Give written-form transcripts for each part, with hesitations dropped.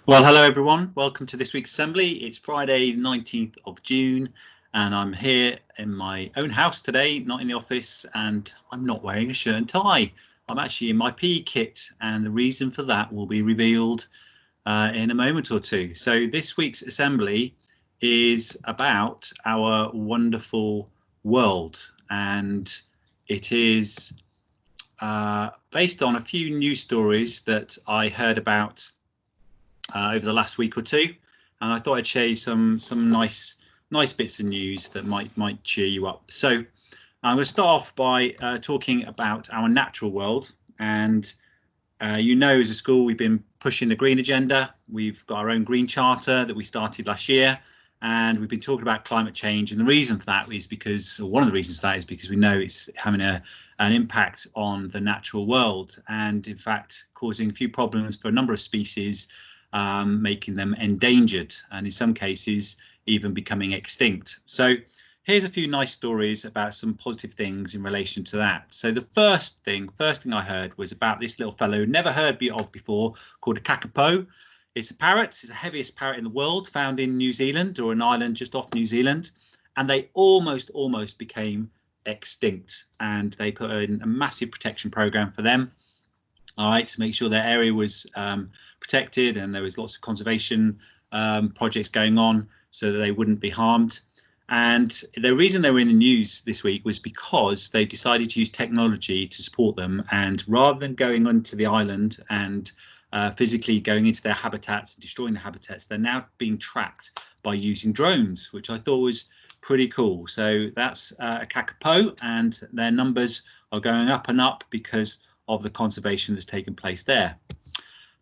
Well, hello everyone. Welcome to this week's assembly. It's Friday, 19th of June, and I'm here in my own house today, not in the office, and I'm not wearing a shirt and tie. I'm actually in my PE kit, and the reason for that will be revealed in a moment or two. So this week's assembly is about our wonderful world, and it is based on a few news stories that I heard about over the last week or two, and I thought I'd share you some nice bits of news that might cheer you up. So I'm going to start off by talking about our natural world. And you know, as a school, we've been pushing the green agenda. We've got our own green charter that we started last year, and we've been talking about climate change. And the reason for that is because, or one of the reasons for that is because we know it's having an impact on the natural world, and in fact causing a few problems for a number of species, making them endangered, and in some cases even becoming extinct. So here's a few nice stories about some positive things in relation to that. So the first thing I heard was about this little fellow never heard of before, called a Cockapoo. It's a parrot. It's the heaviest parrot in the world, found in New Zealand, or an island just off New Zealand, and they almost became extinct, and they put in a massive protection program for them, all right, to make sure their area was protected, and there was lots of conservation projects going on so that they wouldn't be harmed. And the reason they were in the news this week was because they decided to use technology to support them, and rather than going onto the island and physically going into their habitats and destroying the habitats, they're now being tracked by using drones, which I thought was pretty cool. So that's a Cockapoo, and their numbers are going up and up because of the conservation that's taken place there.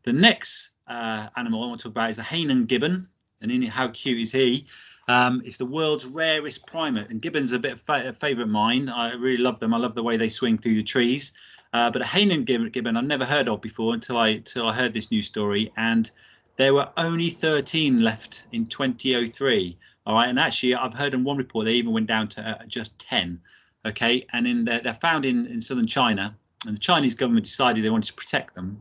The next animal I want to talk about is the Hainan gibbon, and how cute is he? It's the world's rarest primate, and gibbons are a bit of a favourite of mine. I really love them. I love the way they swing through the trees. But a Hainan gibbon I've never heard of before until I heard this news story, and there were only 13 left in 2003. All right, and actually I've heard in one report they even went down to just 10. Okay, and they're found in southern China, and the Chinese government decided they wanted to protect them.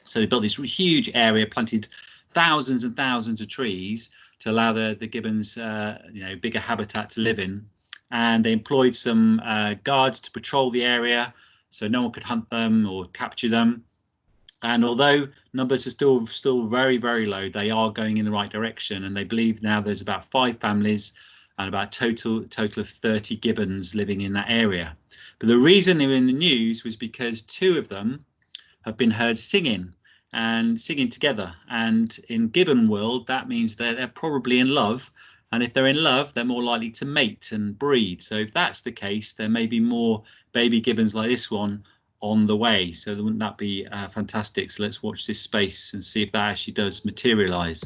So they built this huge area, planted thousands and thousands of trees to allow the gibbons, bigger habitat to live in. And they employed some guards to patrol the area so no one could hunt them or capture them. And although numbers are still very, very low, they are going in the right direction. And they believe now there's about 5 families and about total of 30 gibbons living in that area. But the reason they were in the news was because 2 of them have been heard singing together. And in gibbon world, that means they're probably in love. And if they're in love, they're more likely to mate and breed. So if that's the case, there may be more baby gibbons like this one on the way. So wouldn't that be fantastic? So let's watch this space and see if that actually does materialize.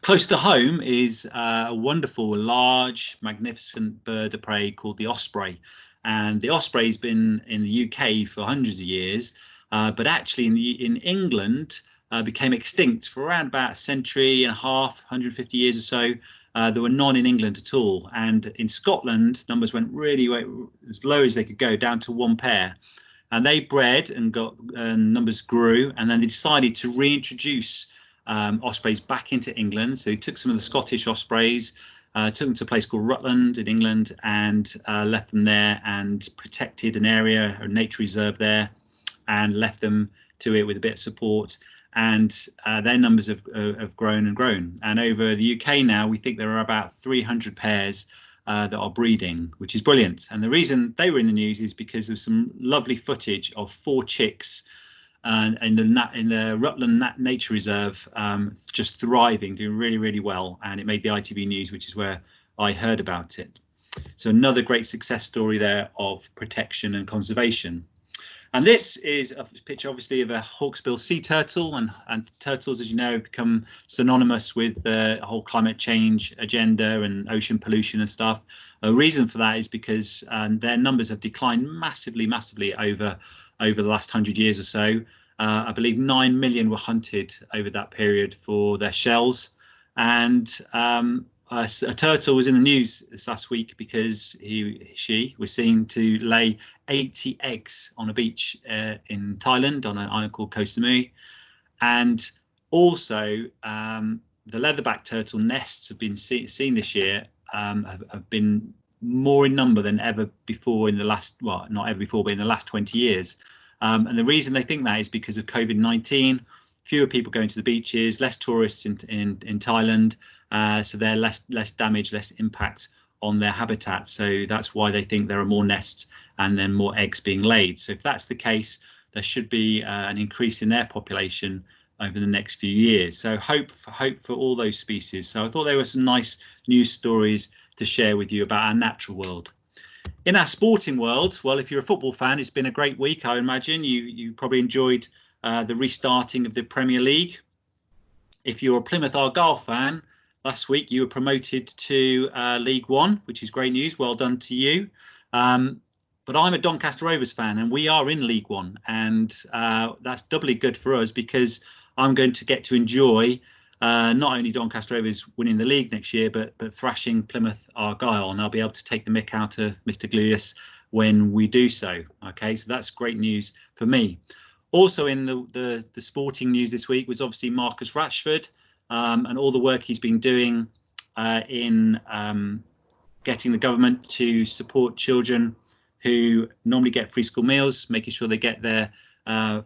Close to home is a wonderful, large, magnificent bird of prey called the osprey. And the osprey has been in the UK for hundreds of years, but actually in England became extinct for around about a century and a half, 150 years or so. There were none in England at all. And in Scotland, numbers went really as low as they could go, down to 1 pair. And they bred and numbers grew, and then they decided to reintroduce ospreys back into England. So they took some of the Scottish ospreys, took them to a place called Rutland in England, and left them there and protected an area, a nature reserve there, and left them to it with a bit of support. And their numbers have grown and grown. And over the UK now, we think there are about 300 pairs that are breeding, which is brilliant. And the reason they were in the news is because of some lovely footage of 4 chicks in the Rutland Nature Reserve, just thriving, doing really, really well. And it made the ITV news, which is where I heard about it. So another great success story there of protection and conservation. And this is a picture, obviously, of a hawksbill sea turtle, and turtles, as you know, have become synonymous with the whole climate change agenda and ocean pollution and stuff. The reason for that is because their numbers have declined massively over the last 100 years or so. I believe 9 million were hunted over that period for their shells, and a turtle was in the news this last week because she was seen to lay 80 eggs on a beach in Thailand on an island called Koh Samui, and Also, the leatherback turtle nests have been seen this year, have been more in number than ever before in the last, well, not ever before, but in the last 20 years. And the reason they think that is because of COVID-19, fewer people going to the beaches, less tourists in Thailand, so they're less damage, less impact on their habitat. So that's why they think there are more nests and then more eggs being laid. So if that's the case, there should be an increase in their population over the next few years. So hope for all those species. So I thought there were some nice news stories to share with you about our natural world. In our sporting world, well, if you're a football fan, it's been a great week. I imagine you probably enjoyed the restarting of the Premier League. If you're a Plymouth Argyle fan, last week you were promoted to League One, which is great news. Well done to you. But I'm a Doncaster Rovers fan, and we are in League One, and that's doubly good for us because I'm going to get to enjoy not only Doncaster Rovers winning the league next year, but thrashing Plymouth Argyle, and I'll be able to take the mick out of Mr. Gluyas when we do so. Okay, so that's great news for me. Also in the sporting news this week was obviously Marcus Rashford and all the work he's been doing in getting the government to support children who normally get free school meals, making sure they get their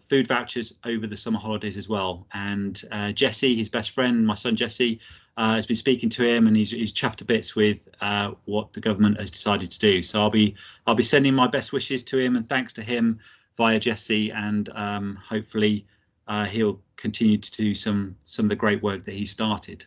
food vouchers over the summer holidays as well. And Jesse, his best friend, my son Jesse, has been speaking to him, and he's chuffed to bits with what the government has decided to do. So I'll be sending my best wishes to him and thanks to him via Jesse, and hopefully he'll continue to do some of the great work that he started.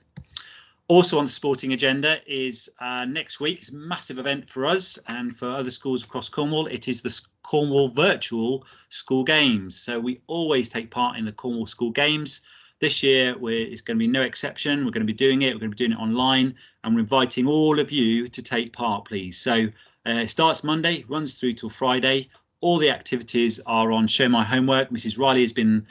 Also on the sporting agenda is next week. It's a massive event for us and for other schools across Cornwall. It is the Cornwall Virtual School Games. So we always take part in the Cornwall School Games. This year it's going to be no exception. We're going to be doing it. We're going to be doing it online, and we're inviting all of you to take part, please. So it starts Monday, runs through till Friday. All the activities are on Show My Homework. Mrs. Riley has been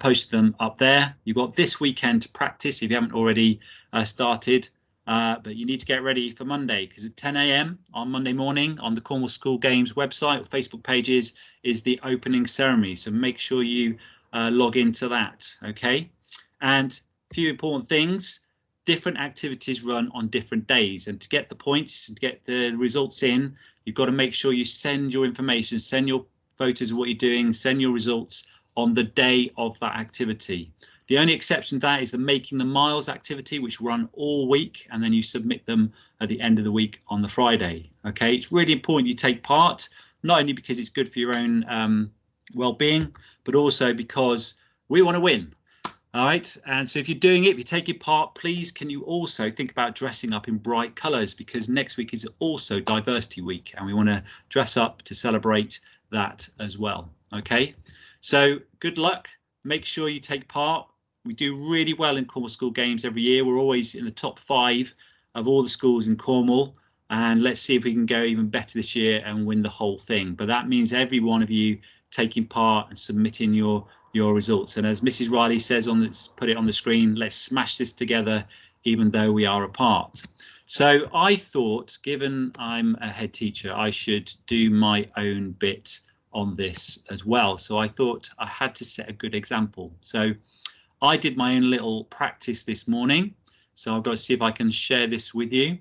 posted them up there. You've got this weekend to practice if you haven't already started, but you need to get ready for Monday, because at 10 a.m. on Monday morning on the Cornwall School Games website or Facebook pages is the opening ceremony. So make sure you log into that, okay? And a few important things: different activities run on different days, and to get the points and to get the results in, you've got to make sure you send your information, send your photos of what you're doing, send your results on the day of that activity. The only exception to that is the Making the Miles activity, which run all week, and then you submit them at the end of the week on the Friday. Okay, it's really important you take part, not only because it's good for your own well-being, but also because we want to win. All right, and so if you're doing it, if you're taking part, please can you also think about dressing up in bright colours, because next week is also Diversity Week, and we want to dress up to celebrate that as well. Okay, so good luck. Make sure you take part. We do really well in Cornwall School Games every year. We're always in the top 5 of all the schools in Cornwall, and let's see if we can go even better this year and win the whole thing. But that means every one of you taking part and submitting your results. And as Mrs. Riley says on this, put it on the screen, let's smash this together, even though we are apart. So I thought, given I'm a head teacher, I should do my own bit on this as well. So I thought I had to set a good example. So I did my own little practice this morning. So I've got to see if I can share this with you.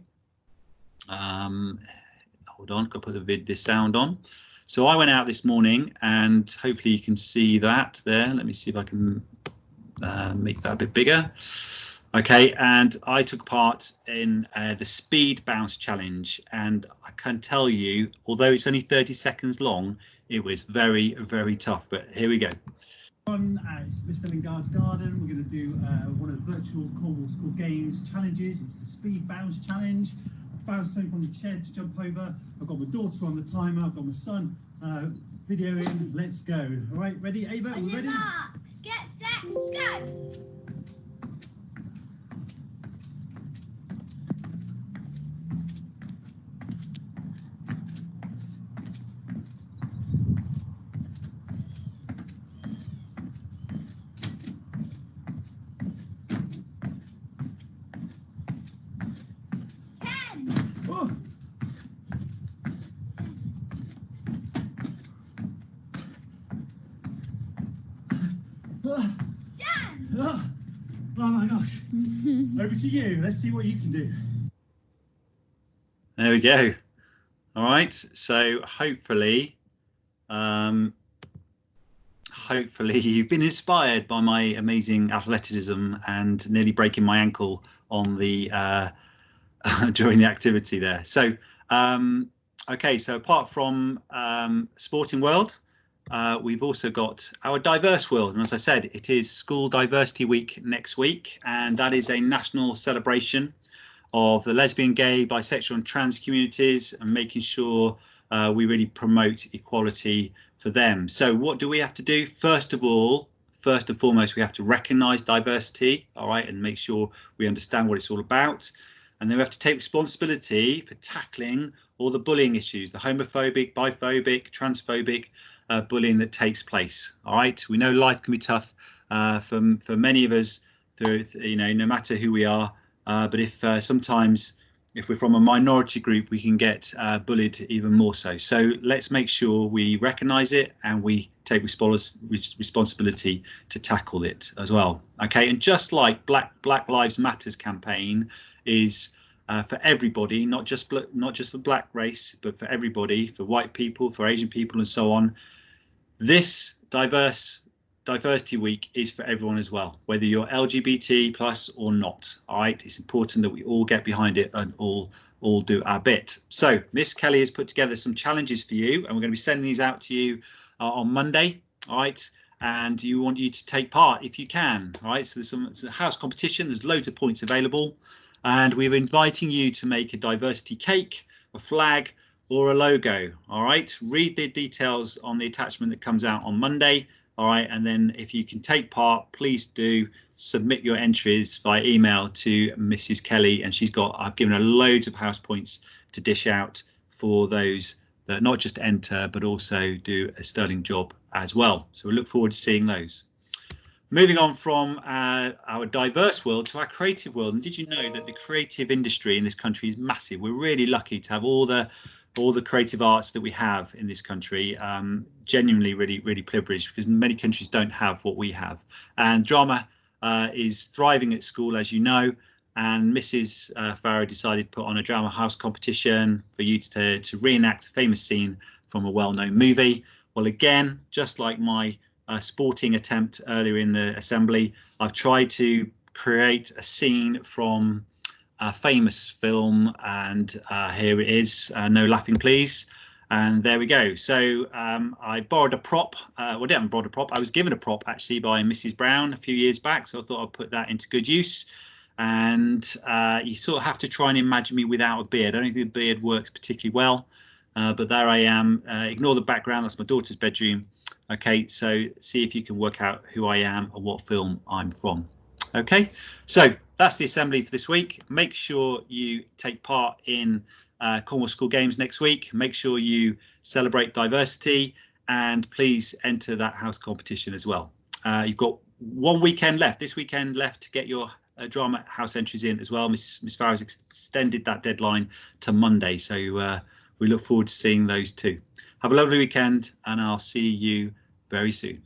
Hold on, I've got to put the sound on. So I went out this morning, and hopefully you can see that there. Let me see if I can make that a bit bigger. Okay, and I took part in the speed bounce challenge, and I can tell you, although it's only 30 seconds long, it was very, very tough. But here we go. At Mr. Lingard's garden, we're going to do one of the virtual Cornwall School Games challenges. It's the speed bounce challenge. I found something from the chair to jump over. I've got my daughter on the timer. I've got my son videoing. Let's go. All right, ready, Ava? Are we ready? Mark, get set, go. Oh my gosh. Over to you. Let's see what you can do. There we go. All right. So hopefully you've been inspired by my amazing athleticism and nearly breaking my ankle on the during the activity there. So okay, so apart from sporting world, we've also got our diverse world, and as I said, it is School Diversity Week next week, and that is a national celebration of the lesbian, gay, bisexual and trans communities, and making sure we really promote equality for them. So what do we have to do? First and foremost, we have to recognise diversity, all right, and make sure we understand what it's all about. And then we have to take responsibility for tackling all the bullying issues, the homophobic, biphobic, transphobic bullying that takes place. All right, we know life can be tough for many of us, through, you know, no matter who we are. But if sometimes if we're from a minority group, we can get bullied even more so. So let's make sure we recognise it and we take responsibility to tackle it as well. Okay, and just like Black Lives Matters campaign is for everybody, not just for black race, but for everybody, for white people, for Asian people, and so on. This Diversity Week is for everyone as well, whether you're LGBT plus or not. All right, it's important that we all get behind it and all do our bit. So Miss Kelly has put together some challenges for you, and we're going to be sending these out to you on Monday. All right, and you want you to take part if you can. All right, so it's a house competition. There's loads of points available, and we're inviting you to make a diversity cake, a flag, or a logo. All right, read the details on the attachment that comes out on Monday. All right, and then if you can take part, please do submit your entries by email to Mrs. Kelly, and I've given her loads of house points to dish out for those that not just enter but also do a sterling job as well. So we look forward to seeing those. Moving on from our diverse world to our creative world, and did you know that the creative industry in this country is massive? We're really lucky to have all the creative arts that we have in this country. Genuinely really privileged, because many countries don't have what we have. And drama is thriving at school, as you know, and Mrs. Farrow decided to put on a drama house competition for you to reenact a famous scene from a well-known movie. Well, again, just like my sporting attempt earlier in the assembly, I've tried to create a scene from a famous film, and here it is. No laughing please. And there we go. So I borrowed a prop. Well, I didn't borrow a prop. I was given a prop actually by Mrs. Brown a few years back, so I thought I'd put that into good use. And you sort of have to try and imagine me without a beard. I don't think the beard works particularly well, but there I am. Ignore the background. That's my daughter's bedroom. Okay, so see if you can work out who I am and what film I'm from. Okay, so that's the assembly for this week. Make sure you take part in Cornwall School Games next week. Make sure you celebrate diversity, and please enter that house competition as well. You've got one weekend left, this weekend left, to get your drama house entries in as well. Miss Farrow has extended that deadline to Monday, so we look forward to seeing those too. Have a lovely weekend, and I'll see you very soon.